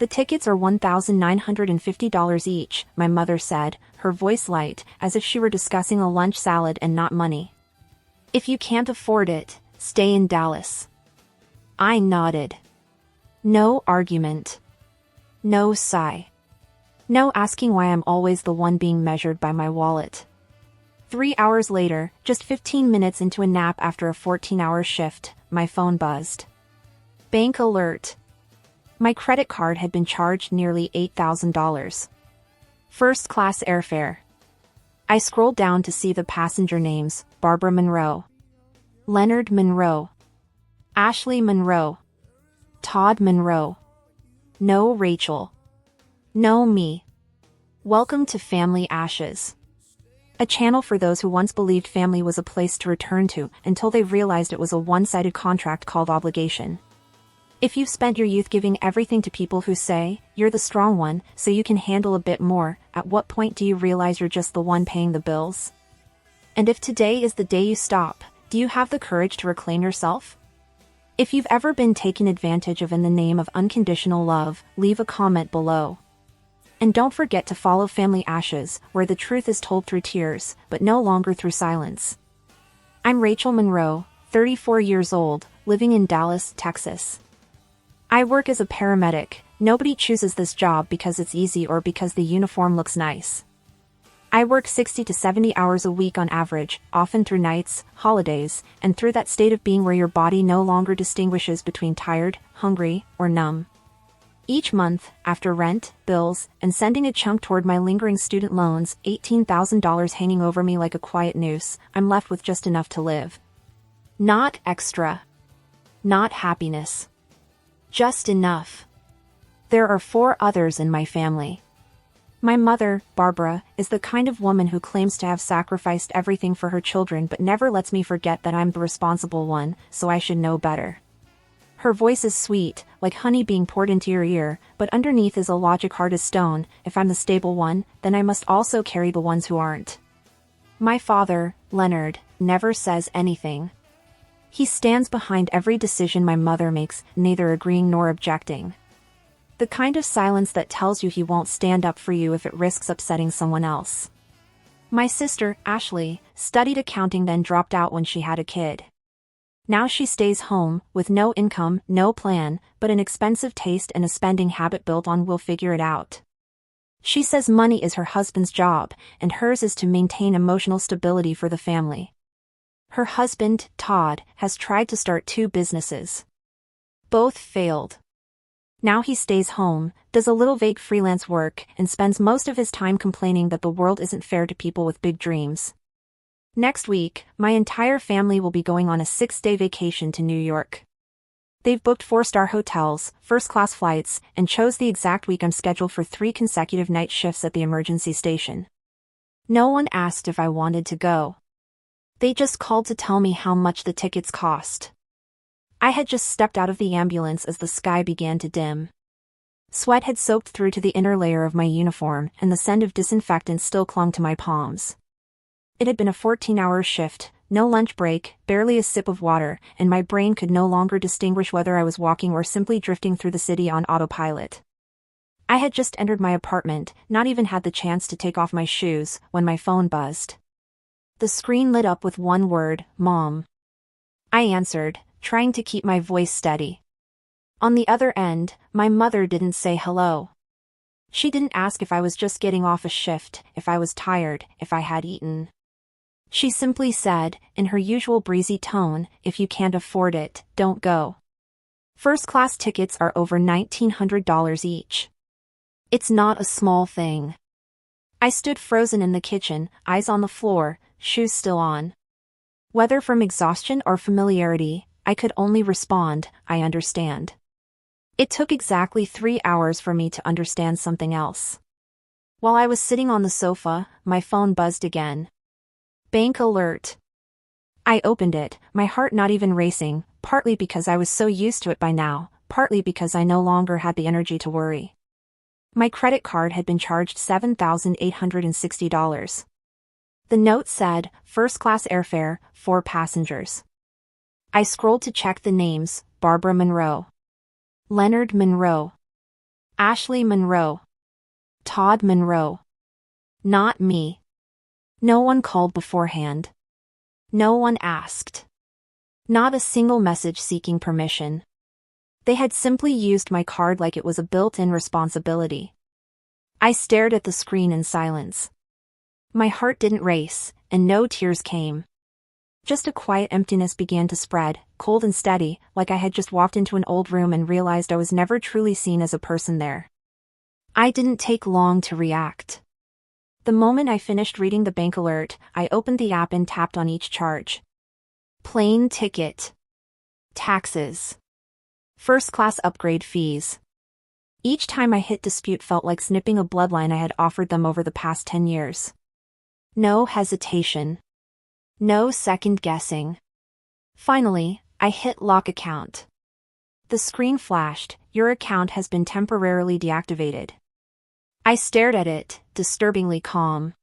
The tickets are $1,950 each, my mother said, her voice light, as if she were discussing a lunch salad and not money. If you can't afford it, stay in Dallas. I nodded. No argument. No sigh. No asking why I'm always the one being measured by my wallet. 3 hours later, just 15 minutes into a nap after a 14-hour shift, my phone buzzed. Bank alert. My credit card had been charged nearly $8,000. First-class airfare. I scrolled down to see the passenger names: Barbara Monroe, Leonard Monroe, Ashley Monroe, Todd Monroe. No Rachel. No me. Welcome to Family Ashes. A channel for those who once believed family was a place to return to until they realized it was a one-sided contract called obligation. If you've spent your youth giving everything to people who say, you're the strong one, so you can handle a bit more, at what point do you realize you're just the one paying the bills? And if today is the day you stop, do you have the courage to reclaim yourself? If you've ever been taken advantage of in the name of unconditional love, leave a comment below. And don't forget to follow Family Ashes, where the truth is told through tears, but no longer through silence. I'm Rachel Monroe, 34 years old, living in Dallas, Texas. I work as a paramedic. Nobody chooses this job because it's easy or because the uniform looks nice. I work 60 to 70 hours a week on average, often through nights, holidays, and through that state of being where your body no longer distinguishes between tired, hungry, or numb. Each month, after rent, bills, and sending a chunk toward my lingering student loans, $18,000 hanging over me like a quiet noose, I'm left with just enough to live. Not extra. Not happiness. Just enough. There are 4 others in my family. My mother, Barbara, is the kind of woman who claims to have sacrificed everything for her children but never lets me forget that I'm the responsible one, so I should know better. Her voice is sweet, like honey being poured into your ear, but underneath is a logic hard as stone. If I'm the stable one, then I must also carry the ones who aren't. My father, Leonard, never says anything. He stands behind every decision my mother makes, neither agreeing nor objecting. The kind of silence that tells you he won't stand up for you if it risks upsetting someone else. My sister, Ashley, studied accounting then dropped out when she had a kid. Now she stays home, with no income, no plan, but an expensive taste and a spending habit built on "we'll figure it out." She says money is her husband's job, and hers is to maintain emotional stability for the family. Her husband, Todd, has tried to start 2 businesses. Both failed. Now he stays home, does a little vague freelance work, and spends most of his time complaining that the world isn't fair to people with big dreams. Next week, my entire family will be going on a 6-day vacation to New York. They've booked 4-star hotels, first-class flights, and chose the exact week I'm scheduled for 3 consecutive night shifts at the emergency station. No one asked if I wanted to go. They just called to tell me how much the tickets cost. I had just stepped out of the ambulance as the sky began to dim. Sweat had soaked through to the inner layer of my uniform, and the scent of disinfectant still clung to my palms. It had been a 14-hour shift, no lunch break, barely a sip of water, and my brain could no longer distinguish whether I was walking or simply drifting through the city on autopilot. I had just entered my apartment, not even had the chance to take off my shoes, when my phone buzzed. The screen lit up with one word: Mom. I answered, trying to keep my voice steady. On the other end, my mother didn't say hello. She didn't ask if I was just getting off a shift, if I was tired, if I had eaten. She simply said, in her usual breezy tone, if you can't afford it, don't go. First-class tickets are over $1,900 each. It's not a small thing. I stood frozen in the kitchen, eyes on the floor, shoes still on. Whether from exhaustion or familiarity, I could only respond, I understand. It took exactly 3 hours for me to understand something else. While I was sitting on the sofa, my phone buzzed again. Bank alert. I opened it, my heart not even racing, partly because I was so used to it by now, partly because I no longer had the energy to worry. My credit card had been charged $7,860. The note said, first-class airfare, 4 passengers. I scrolled to check the names: Barbara Monroe, Leonard Monroe, Ashley Monroe. Todd Monroe. Not me. No one called beforehand. No one asked. Not a single message seeking permission. They had simply used my card like it was a built-in responsibility. I stared at the screen in silence. My heart didn't race, and no tears came. Just a quiet emptiness began to spread, cold and steady, like I had just walked into an old room and realized I was never truly seen as a person there. I didn't take long to react. The moment I finished reading the bank alert, I opened the app and tapped on each charge. Plane ticket. Taxes. First-class upgrade fees. Each time I hit dispute felt like snipping a bloodline I had offered them over the past 10 years. No hesitation. No second guessing. Finally, I hit lock account. The screen flashed, "Your account has been temporarily deactivated." I stared at it, disturbingly calm.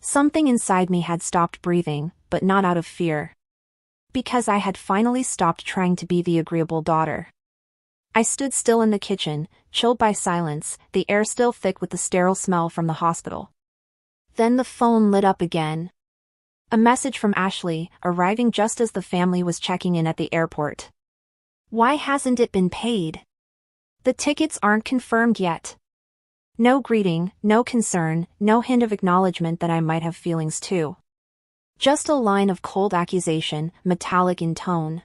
Something inside me had stopped breathing, but not out of fear. Because I had finally stopped trying to be the agreeable daughter. I stood still in the kitchen, chilled by silence, the air still thick with the sterile smell from the hospital. Then the phone lit up again. A message from Ashley, arriving just as the family was checking in at the airport. "Why hasn't it been paid? The tickets aren't confirmed yet." No greeting, no concern, no hint of acknowledgement that I might have feelings too. Just a line of cold accusation, metallic in tone.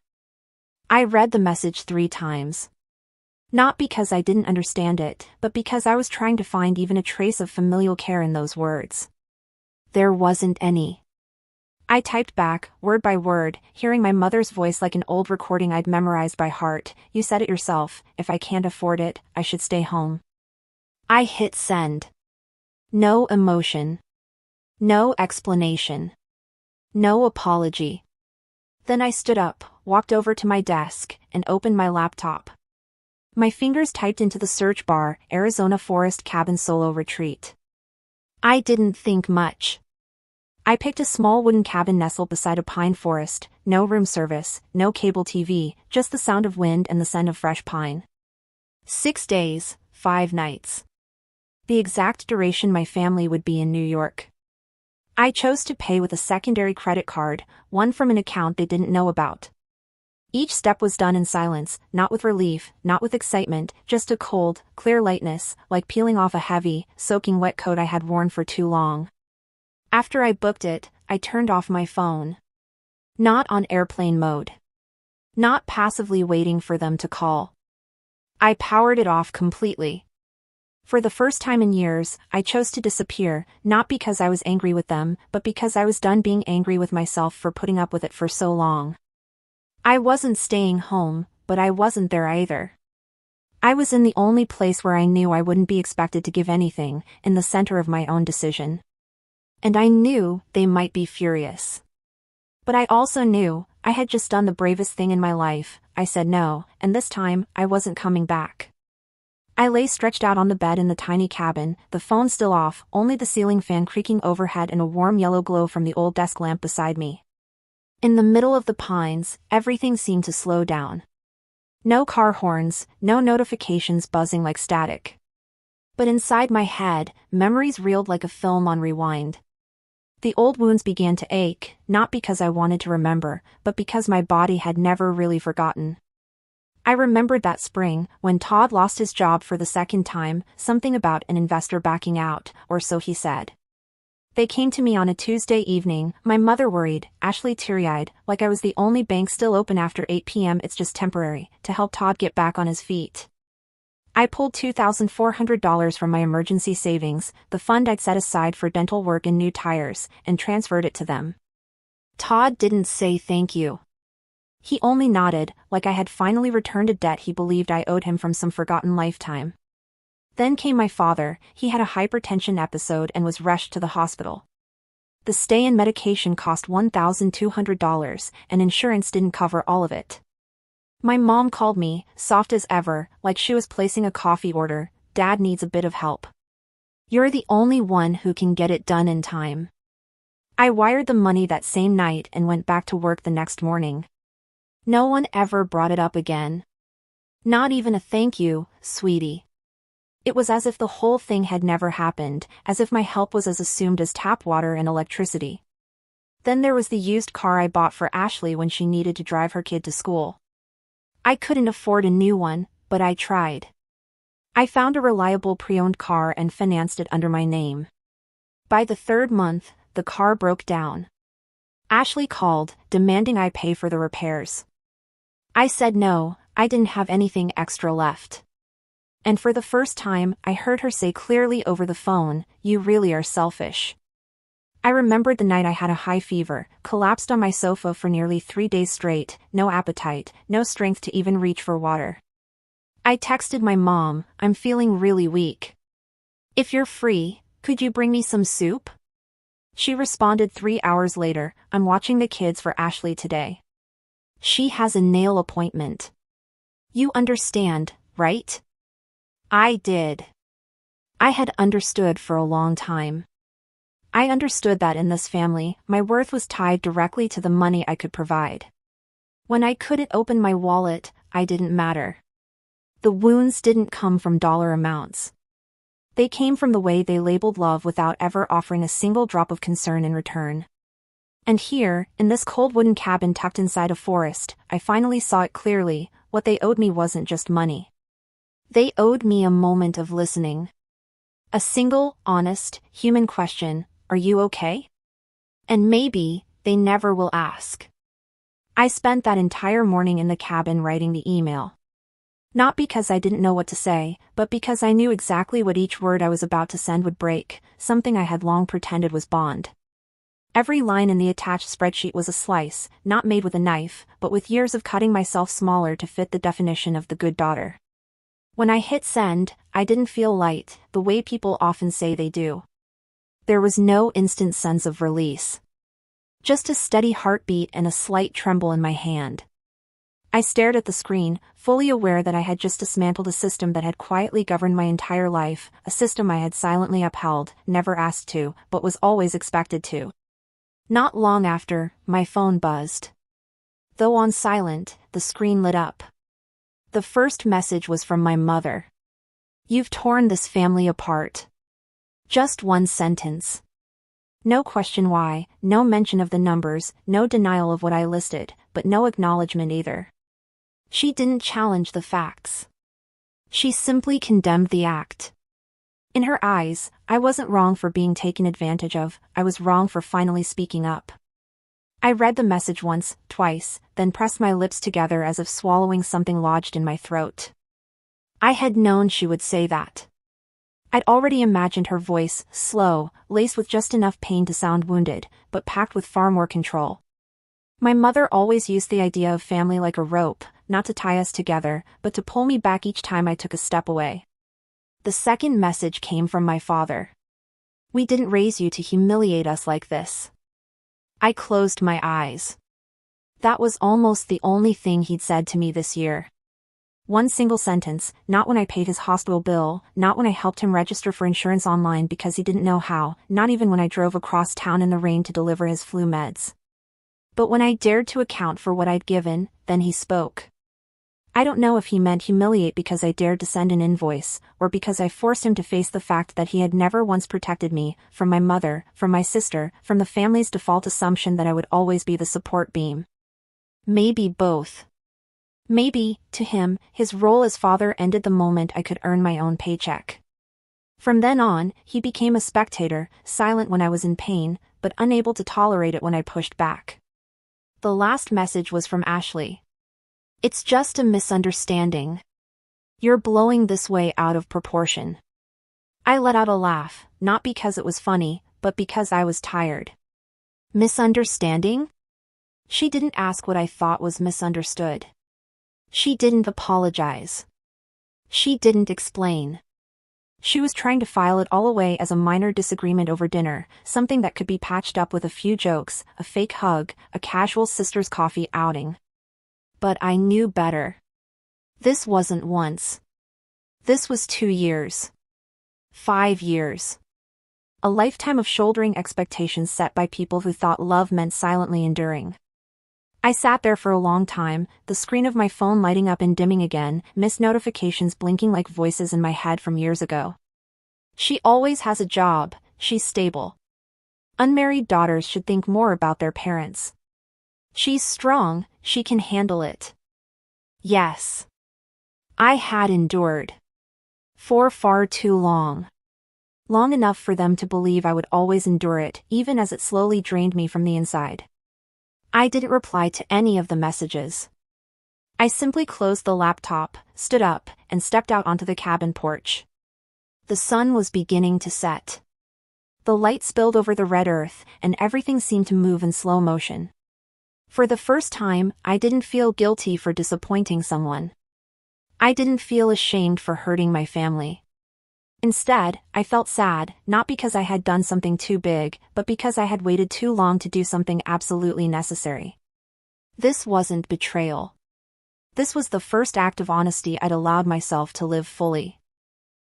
I read the message 3 times. Not because I didn't understand it, but because I was trying to find even a trace of familial care in those words. There wasn't any. I typed back, word by word, hearing my mother's voice like an old recording I'd memorized by heart. "You said it yourself, if I can't afford it, I should stay home." I hit send. No emotion. No explanation. No apology. Then I stood up, walked over to my desk, and opened my laptop. My fingers typed into the search bar, "Arizona Forest Cabin Solo Retreat." I didn't think much. I picked a small wooden cabin nestled beside a pine forest, no room service, no cable TV, just the sound of wind and the scent of fresh pine. 6 days, 5 nights. The exact duration my family would be in New York. I chose to pay with a secondary credit card, one from an account they didn't know about. Each step was done in silence, not with relief, not with excitement, just a cold, clear lightness, like peeling off a heavy, soaking wet coat I had worn for too long. After I booked it, I turned off my phone. Not on airplane mode. Not passively waiting for them to call. I powered it off completely. For the first time in years, I chose to disappear, not because I was angry with them, but because I was done being angry with myself for putting up with it for so long. I wasn't staying home, but I wasn't there either. I was in the only place where I knew I wouldn't be expected to give anything, in the center of my own decision. And I knew they might be furious. But I also knew I had just done the bravest thing in my life. I said no, and this time, I wasn't coming back. I lay stretched out on the bed in the tiny cabin, the phone still off, only the ceiling fan creaking overhead and a warm yellow glow from the old desk lamp beside me. In the middle of the pines, everything seemed to slow down. No car horns, no notifications buzzing like static. But inside my head, memories reeled like a film on rewind. The old wounds began to ache, not because I wanted to remember, but because my body had never really forgotten. I remembered that spring, when Todd lost his job for the second time, something about an investor backing out, or so he said. They came to me on a Tuesday evening, my mother worried, Ashley teary-eyed, like I was the only bank still open after 8 p.m. It's just temporary, to help Todd get back on his feet. I pulled $2,400 from my emergency savings, the fund I'd set aside for dental work and new tires, and transferred it to them. Todd didn't say thank you. He only nodded, like I had finally returned a debt he believed I owed him from some forgotten lifetime. Then came my father. He had a hypertension episode and was rushed to the hospital. The stay and medication cost $1,200, and insurance didn't cover all of it. My mom called me, soft as ever, like she was placing a coffee order. "Dad needs a bit of help. You're the only one who can get it done in time." I wired the money that same night and went back to work the next morning. No one ever brought it up again. Not even a "thank you, sweetie." It was as if the whole thing had never happened, as if my help was as assumed as tap water and electricity. Then there was the used car I bought for Ashley when she needed to drive her kid to school. I couldn't afford a new one, but I tried. I found a reliable pre-owned car and financed it under my name. By the third month, the car broke down. Ashley called, demanding I pay for the repairs. I said no, I didn't have anything extra left. And for the first time, I heard her say clearly over the phone, "You really are selfish." I remembered the night I had a high fever, collapsed on my sofa for nearly 3 days straight, no appetite, no strength to even reach for water. I texted my mom, "I'm feeling really weak. If you're free, could you bring me some soup?" She responded 3 hours later, "I'm watching the kids for Ashley today. She has a nail appointment. You understand, right?" I did. I had understood for a long time. I understood that in this family, my worth was tied directly to the money I could provide. When I couldn't open my wallet, I didn't matter. The wounds didn't come from dollar amounts. They came from the way they labeled love without ever offering a single drop of concern in return. And here, in this cold wooden cabin tucked inside a forest, I finally saw it clearly. What they owed me wasn't just money. They owed me a moment of listening. A single, honest, human question, "Are you okay?" And maybe, they never will ask. I spent that entire morning in the cabin writing the email. Not because I didn't know what to say, but because I knew exactly what each word I was about to send would break, something I had long pretended was bond. Every line in the attached spreadsheet was a slice, not made with a knife, but with years of cutting myself smaller to fit the definition of the good daughter. When I hit send, I didn't feel light, the way people often say they do. There was no instant sense of release. Just a steady heartbeat and a slight tremble in my hand. I stared at the screen, fully aware that I had just dismantled a system that had quietly governed my entire life, a system I had silently upheld, never asked to, but was always expected to. Not long after, my phone buzzed. Though on silent, the screen lit up. The first message was from my mother. "You've torn this family apart." Just one sentence. No question why, no mention of the numbers, no denial of what I listed, but no acknowledgement either. She didn't challenge the facts. She simply condemned the act. In her eyes, I wasn't wrong for being taken advantage of, I was wrong for finally speaking up. I read the message once, twice, then pressed my lips together as if swallowing something lodged in my throat. I had known she would say that. I'd already imagined her voice, slow, laced with just enough pain to sound wounded, but packed with far more control. My mother always used the idea of family like a rope, not to tie us together, but to pull me back each time I took a step away. The second message came from my father. "We didn't raise you to humiliate us like this." I closed my eyes. That was almost the only thing he'd said to me this year. One single sentence, not when I paid his hospital bill, not when I helped him register for insurance online because he didn't know how, not even when I drove across town in the rain to deliver his flu meds. But when I dared to account for what I'd given, then he spoke. I don't know if he meant humiliate because I dared to send an invoice, or because I forced him to face the fact that he had never once protected me, from my mother, from my sister, from the family's default assumption that I would always be the support beam. Maybe both. Maybe, to him, his role as father ended the moment I could earn my own paycheck. From then on, he became a spectator, silent when I was in pain, but unable to tolerate it when I pushed back. The last message was from Ashley. "It's just a misunderstanding. You're blowing this way out of proportion." I let out a laugh, not because it was funny, but because I was tired. Misunderstanding? She didn't ask what I thought was misunderstood. She didn't apologize. She didn't explain. She was trying to file it all away as a minor disagreement over dinner, something that could be patched up with a few jokes, a fake hug, a casual sister's coffee outing. But I knew better. This wasn't once. This was 2 years. 5 years. A lifetime of shouldering expectations set by people who thought love meant silently enduring. I sat there for a long time, the screen of my phone lighting up and dimming again, missed notifications blinking like voices in my head from years ago. She always has a job, she's stable. Unmarried daughters should think more about their parents. She's strong, she can handle it. Yes. I had endured. For far too long. Long enough for them to believe I would always endure it, even as it slowly drained me from the inside. I didn't reply to any of the messages. I simply closed the laptop, stood up, and stepped out onto the cabin porch. The sun was beginning to set. The light spilled over the red earth, and everything seemed to move in slow motion. For the first time, I didn't feel guilty for disappointing someone. I didn't feel ashamed for hurting my family. Instead, I felt sad, not because I had done something too big, but because I had waited too long to do something absolutely necessary. This wasn't betrayal. This was the first act of honesty I'd allowed myself to live fully.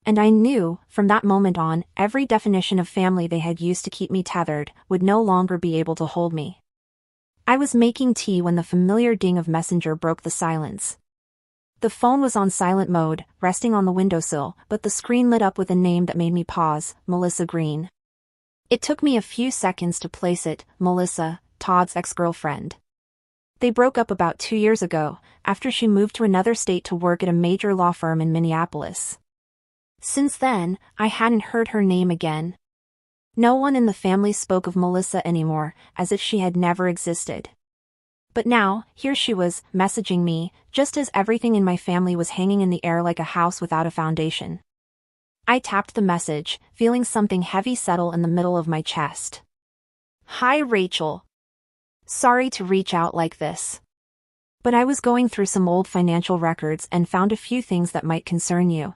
And I knew, from that moment on, every definition of family they had used to keep me tethered would no longer be able to hold me. I was making tea when the familiar ding of Messenger broke the silence. The phone was on silent mode, resting on the windowsill, but the screen lit up with a name that made me pause, Melissa Green. It took me a few seconds to place it, Melissa, Todd's ex-girlfriend. They broke up about 2 years ago, after she moved to another state to work at a major law firm in Minneapolis. Since then, I hadn't heard her name again. No one in the family spoke of Melissa anymore, as if she had never existed. But now, here she was, messaging me, just as everything in my family was hanging in the air like a house without a foundation. I tapped the message, feeling something heavy settle in the middle of my chest. Hi Rachel. Sorry to reach out like this. But I was going through some old financial records and found a few things that might concern you.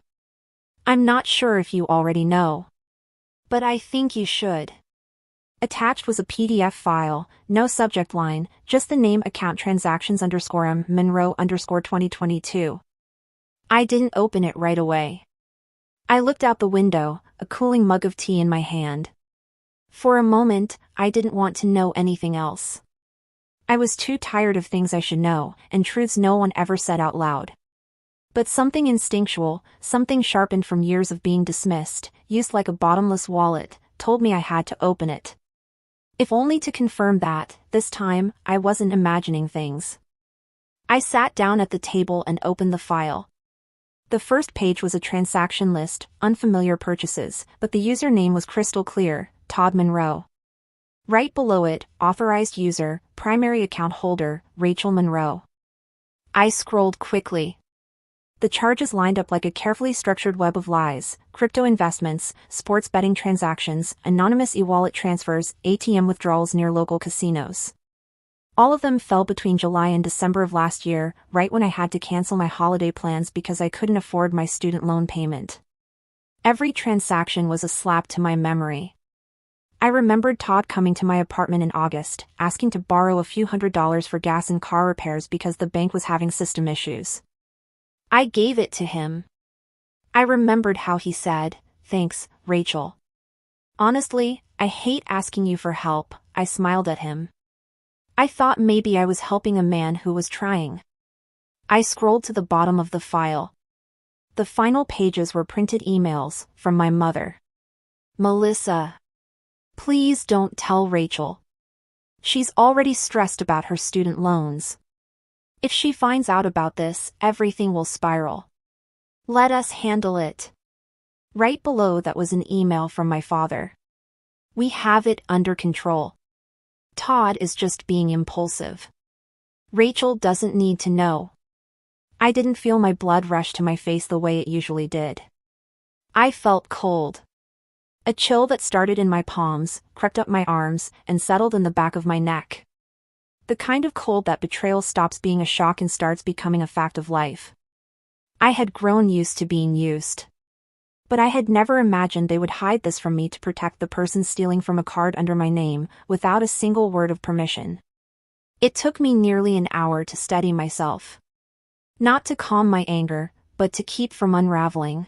I'm not sure if you already know. But I think you should. Attached was a PDF file, no subject line, just the name account transactions _ Monroe _ 2022. I didn't open it right away. I looked out the window, a cooling mug of tea in my hand. For a moment, I didn't want to know anything else. I was too tired of things I should know, and truths no one ever said out loud. But something instinctual, something sharpened from years of being dismissed, used like a bottomless wallet, told me I had to open it. If only to confirm that, this time, I wasn't imagining things. I sat down at the table and opened the file. The first page was a transaction list, unfamiliar purchases, but the username was crystal clear, Todd Monroe. Right below it, authorized user, primary account holder, Rachel Monroe. I scrolled quickly. The charges lined up like a carefully structured web of lies: crypto investments, sports betting transactions, anonymous e-wallet transfers, ATM withdrawals near local casinos. All of them fell between July and December of last year, right when I had to cancel my holiday plans because I couldn't afford my student loan payment. Every transaction was a slap to my memory. I remembered Todd coming to my apartment in August, asking to borrow a few $100s for gas and car repairs because the bank was having system issues. I gave it to him. I remembered how he said, "Thanks, Rachel. Honestly, I hate asking you for help," I smiled at him. I thought maybe I was helping a man who was trying. I scrolled to the bottom of the file. The final pages were printed emails from my mother. Melissa. Please don't tell Rachel. She's already stressed about her student loans. If she finds out about this, everything will spiral. Let us handle it. Right below that was an email from my father. We have it under control. Todd is just being impulsive. Rachel doesn't need to know. I didn't feel my blood rush to my face the way it usually did. I felt cold. A chill that started in my palms, crept up my arms, and settled in the back of my neck. The kind of cold that betrayal stops being a shock and starts becoming a fact of life. I had grown used to being used. But I had never imagined they would hide this from me to protect the person stealing from a card under my name, without a single word of permission. It took me nearly an hour to steady myself. Not to calm my anger, but to keep from unraveling.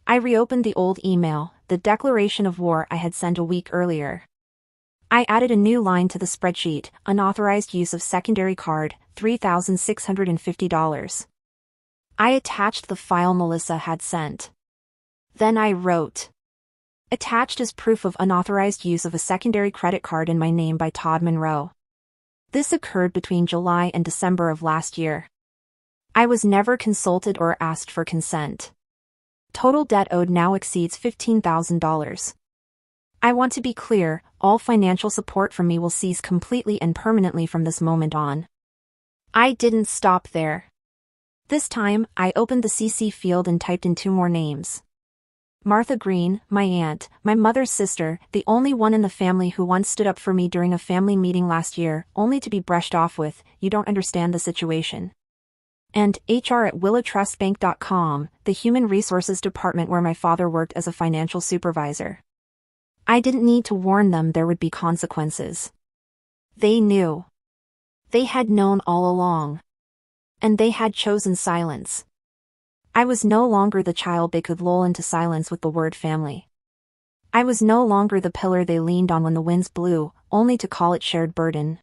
I reopened the old email, the declaration of war I had sent a week earlier. I added a new line to the spreadsheet: unauthorized use of secondary card, $3,650. I attached the file Melissa had sent. Then I wrote, attached is proof of unauthorized use of a secondary credit card in my name by Todd Monroe. This occurred between July and December of last year. I was never consulted or asked for consent. Total debt owed now exceeds $15,000. I want to be clear, all financial support from me will cease completely and permanently from this moment on. I didn't stop there. This time, I opened the CC field and typed in 2 more names. Martha Green, my aunt, my mother's sister, the only one in the family who once stood up for me during a family meeting last year, only to be brushed off with, "You don't understand the situation." And HR@willowtrustbank.com, the human resources department where my father worked as a financial supervisor. I didn't need to warn them there would be consequences. They knew. They had known all along. And they had chosen silence. I was no longer the child they could lull into silence with the word family. I was no longer the pillar they leaned on when the winds blew, only to call it shared burden.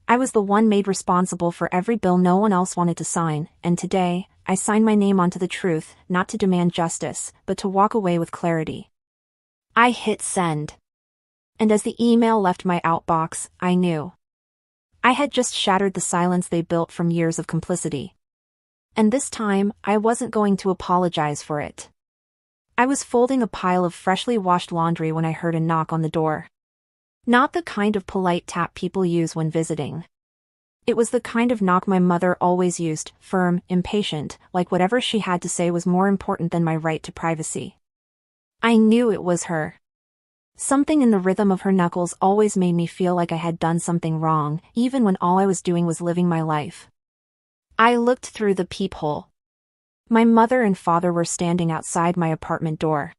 I was the one made responsible for every bill no one else wanted to sign, and today, I sign my name onto the truth, not to demand justice, but to walk away with clarity. I hit send. And as the email left my outbox, I knew. I had just shattered the silence they built from years of complicity. And this time, I wasn't going to apologize for it. I was folding a pile of freshly washed laundry when I heard a knock on the door. Not the kind of polite tap people use when visiting. It was the kind of knock my mother always used, firm, impatient, like whatever she had to say was more important than my right to privacy. I knew it was her. Something in the rhythm of her knuckles always made me feel like I had done something wrong, even when all I was doing was living my life. I looked through the peephole. My mother and father were standing outside my apartment door.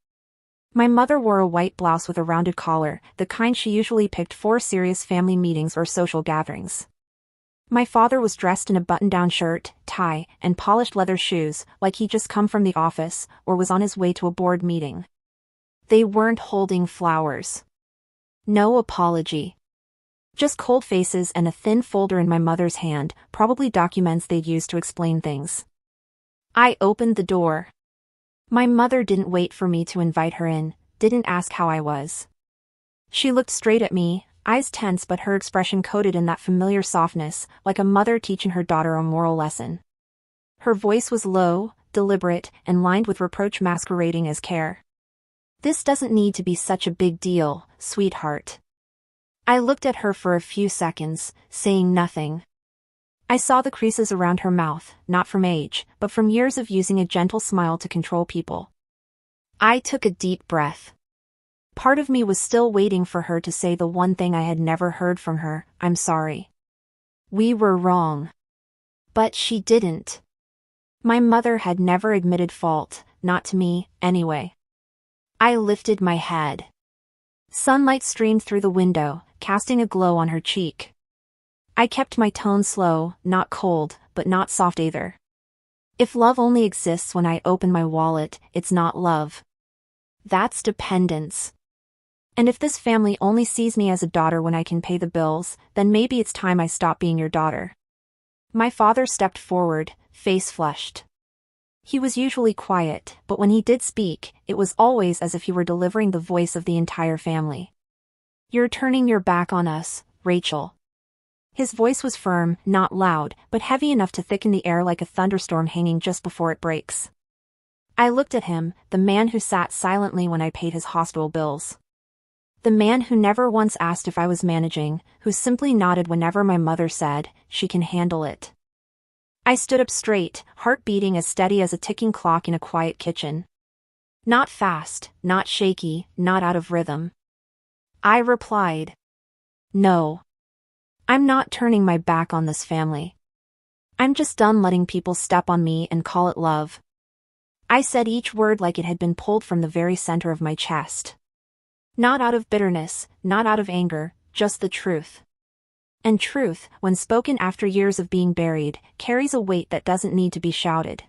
My mother wore a white blouse with a rounded collar, the kind she usually picked for serious family meetings or social gatherings. My father was dressed in a button-down shirt, tie, and polished leather shoes, like he'd just come from the office, or was on his way to a board meeting. They weren't holding flowers. No apology. Just cold faces and a thin folder in my mother's hand, probably documents they'd used to explain things. I opened the door. My mother didn't wait for me to invite her in, didn't ask how I was. She looked straight at me, eyes tense but her expression coated in that familiar softness, like a mother teaching her daughter a moral lesson. Her voice was low, deliberate, and lined with reproach masquerading as care. "This doesn't need to be such a big deal, sweetheart." I looked at her for a few seconds, saying nothing. I saw the creases around her mouth, not from age, but from years of using a gentle smile to control people. I took a deep breath. Part of me was still waiting for her to say the one thing I had never heard from her: "I'm sorry. We were wrong." But she didn't. My mother had never admitted fault, not to me, anyway. I lifted my head. Sunlight streamed through the window, casting a glow on her cheek. I kept my tone slow, not cold, but not soft either. If love only exists when I open my wallet, it's not love. That's dependence. And if this family only sees me as a daughter when I can pay the bills, then maybe it's time I stop being your daughter. My father stepped forward, face flushed. He was usually quiet, but when he did speak, it was always as if he were delivering the voice of the entire family. "You're turning your back on us, Rachel." His voice was firm, not loud, but heavy enough to thicken the air like a thunderstorm hanging just before it breaks. I looked at him, the man who sat silently when I paid his hospital bills. The man who never once asked if I was managing, who simply nodded whenever my mother said, "She can handle it." I stood up straight, heart beating as steady as a ticking clock in a quiet kitchen. Not fast, not shaky, not out of rhythm. I replied, "No. I'm not turning my back on this family. I'm just done letting people step on me and call it love." I said each word like it had been pulled from the very center of my chest. Not out of bitterness, not out of anger, just the truth. And truth, when spoken after years of being buried, carries a weight that doesn't need to be shouted.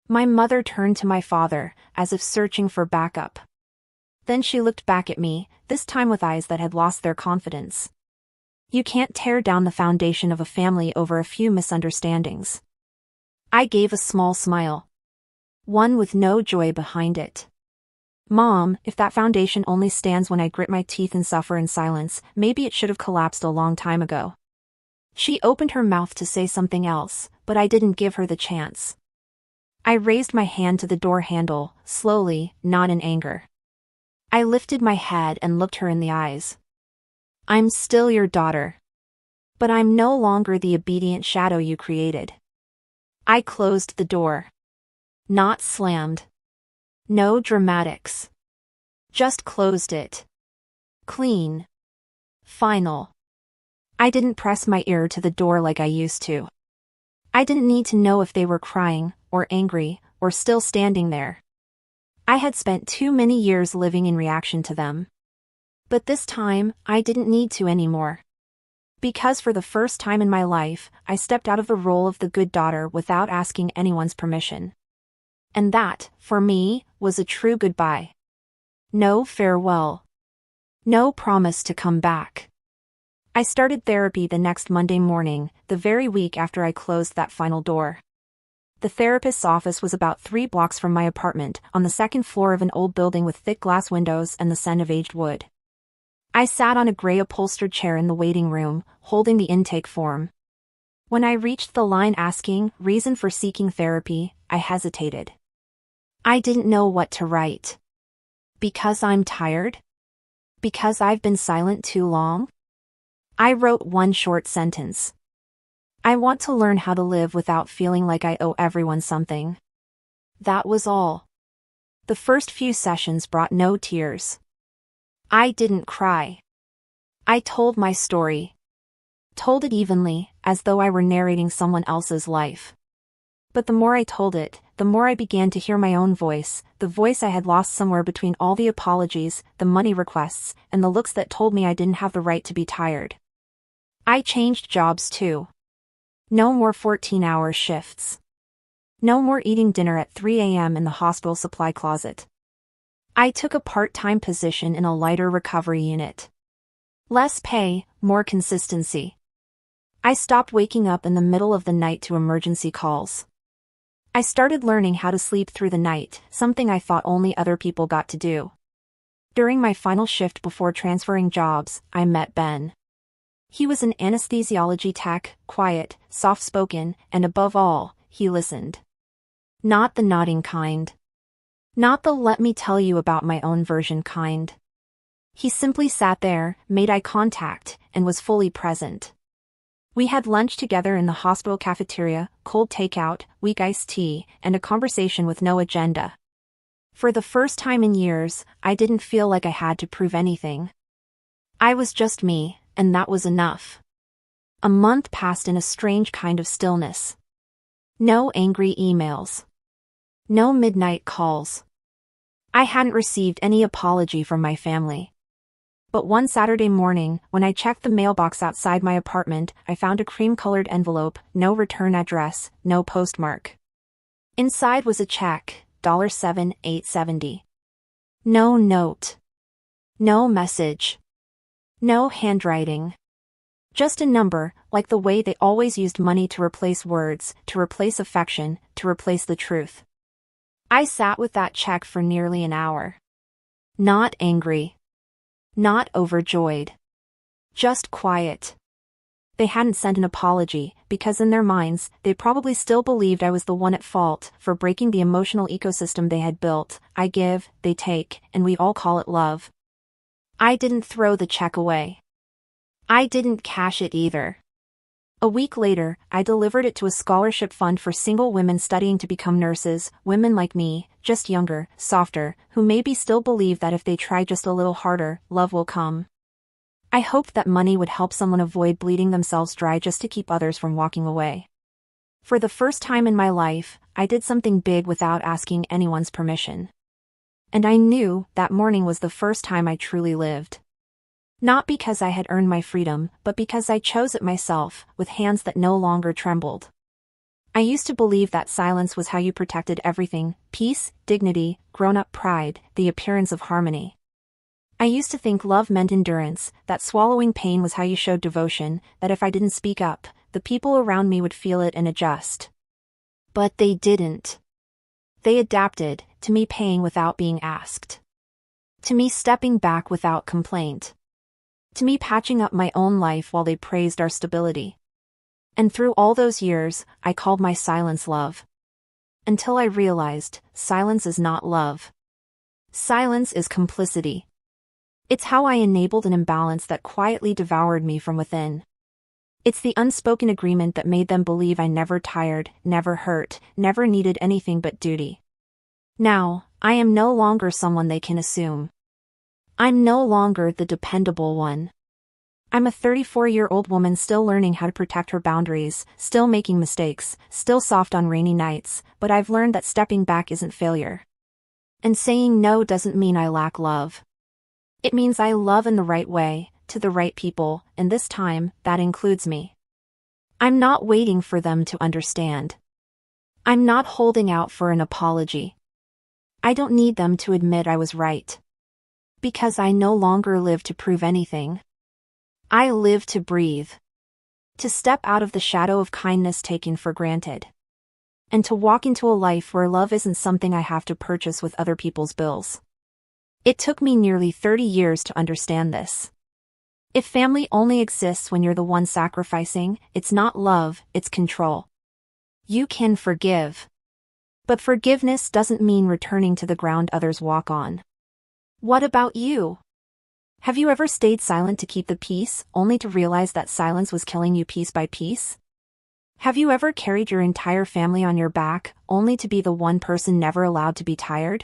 My mother turned to my father, as if searching for backup. Then she looked back at me, this time with eyes that had lost their confidence. You can't tear down the foundation of a family over a few misunderstandings. I gave a small smile. One with no joy behind it. Mom, if that foundation only stands when I grit my teeth and suffer in silence, maybe it should have collapsed a long time ago. She opened her mouth to say something else, but I didn't give her the chance. I raised my hand to the door handle, slowly, not in anger. I lifted my head and looked her in the eyes. I'm still your daughter. But I'm no longer the obedient shadow you created. I closed the door. Not slammed. No dramatics. Just closed it. Clean. Final. I didn't press my ear to the door like I used to. I didn't need to know if they were crying, or angry, or still standing there. I had spent too many years living in reaction to them. But this time, I didn't need to anymore. Because for the first time in my life, I stepped out of the role of the good daughter without asking anyone's permission. And that, for me, was a true goodbye. No farewell. No promise to come back. I started therapy the next Monday morning, the very week after I closed that final door. The therapist's office was about 3 blocks from my apartment, on the second floor of an old building with thick glass windows and the scent of aged wood. I sat on a gray upholstered chair in the waiting room, holding the intake form. When I reached the line asking, reason for seeking therapy, I hesitated. I didn't know what to write. Because I'm tired? Because I've been silent too long? I wrote one short sentence. I want to learn how to live without feeling like I owe everyone something. That was all. The first few sessions brought no tears. I didn't cry. I told my story. Told it evenly, as though I were narrating someone else's life. But the more I told it, the more I began to hear my own voice, the voice I had lost somewhere between all the apologies, the money requests, and the looks that told me I didn't have the right to be tired. I changed jobs too. No more 14-hour shifts. No more eating dinner at 3 a.m. in the hospital supply closet. I took a part-time position in a lighter recovery unit. Less pay, more consistency. I stopped waking up in the middle of the night to emergency calls. I started learning how to sleep through the night, something I thought only other people got to do. During my final shift before transferring jobs, I met Ben. He was an anesthesiology tech, quiet, soft-spoken, and above all, he listened. Not the nodding kind. Not the let me tell you about my own version kind. He simply sat there, made eye contact, and was fully present. We had lunch together in the hospital cafeteria, cold takeout, weak iced tea, and a conversation with no agenda. For the first time in years, I didn't feel like I had to prove anything. I was just me, and that was enough. A month passed in a strange kind of stillness. No angry emails. No midnight calls. I hadn't received any apology from my family. But one Saturday morning, when I checked the mailbox outside my apartment, I found a cream-colored envelope, no return address, no postmark. Inside was a check, $7,870. No note. No message. No handwriting. Just a number, like the way they always used money to replace words, to replace affection, to replace the truth. I sat with that check for nearly an hour. Not angry. Not overjoyed. Just quiet. They hadn't sent an apology, because in their minds, they probably still believed I was the one at fault for breaking the emotional ecosystem they had built. I give, they take, and we all call it love. I didn't throw the check away. I didn't cash it either. A week later, I delivered it to a scholarship fund for single women studying to become nurses, women like me, just younger, softer, who maybe still believe that if they try just a little harder, love will come. I hoped that money would help someone avoid bleeding themselves dry just to keep others from walking away. For the first time in my life, I did something big without asking anyone's permission. And I knew that morning was the first time I truly lived. Not because I had earned my freedom, but because I chose it myself, with hands that no longer trembled. I used to believe that silence was how you protected everything: peace, dignity, grown-up pride, the appearance of harmony. I used to think love meant endurance, that swallowing pain was how you showed devotion, that if I didn't speak up, the people around me would feel it and adjust. But they didn't. They adapted, to me paying without being asked. To me stepping back without complaint. To me patching up my own life while they praised our stability. And through all those years, I called my silence love. Until I realized, silence is not love. Silence is complicity. It's how I enabled an imbalance that quietly devoured me from within. It's the unspoken agreement that made them believe I never tired, never hurt, never needed anything but duty. Now, I am no longer someone they can assume. I'm no longer the dependable one. I'm a 34-year-old woman still learning how to protect her boundaries, still making mistakes, still soft on rainy nights, but I've learned that stepping back isn't failure. And saying no doesn't mean I lack love. It means I love in the right way, to the right people, and this time, that includes me. I'm not waiting for them to understand. I'm not holding out for an apology. I don't need them to admit I was right. Because I no longer live to prove anything. I live to breathe. To step out of the shadow of kindness taken for granted. And to walk into a life where love isn't something I have to purchase with other people's bills. It took me nearly 30 years to understand this. If family only exists when you're the one sacrificing, it's not love, it's control. You can forgive. But forgiveness doesn't mean returning to the ground others walk on. What about you? Have you ever stayed silent to keep the peace, only to realize that silence was killing you piece by piece? Have you ever carried your entire family on your back, only to be the one person never allowed to be tired?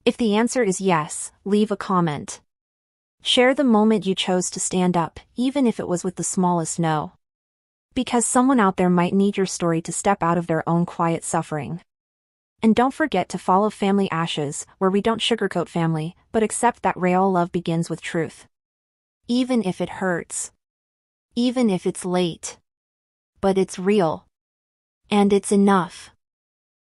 If the answer is yes, leave a comment. Share the moment you chose to stand up, even if it was with the smallest no. Because someone out there might need your story to step out of their own quiet suffering. And don't forget to follow Family Ashes, where we don't sugarcoat family, but accept that real love begins with truth. Even if it hurts. Even if it's late. But it's real. And it's enough.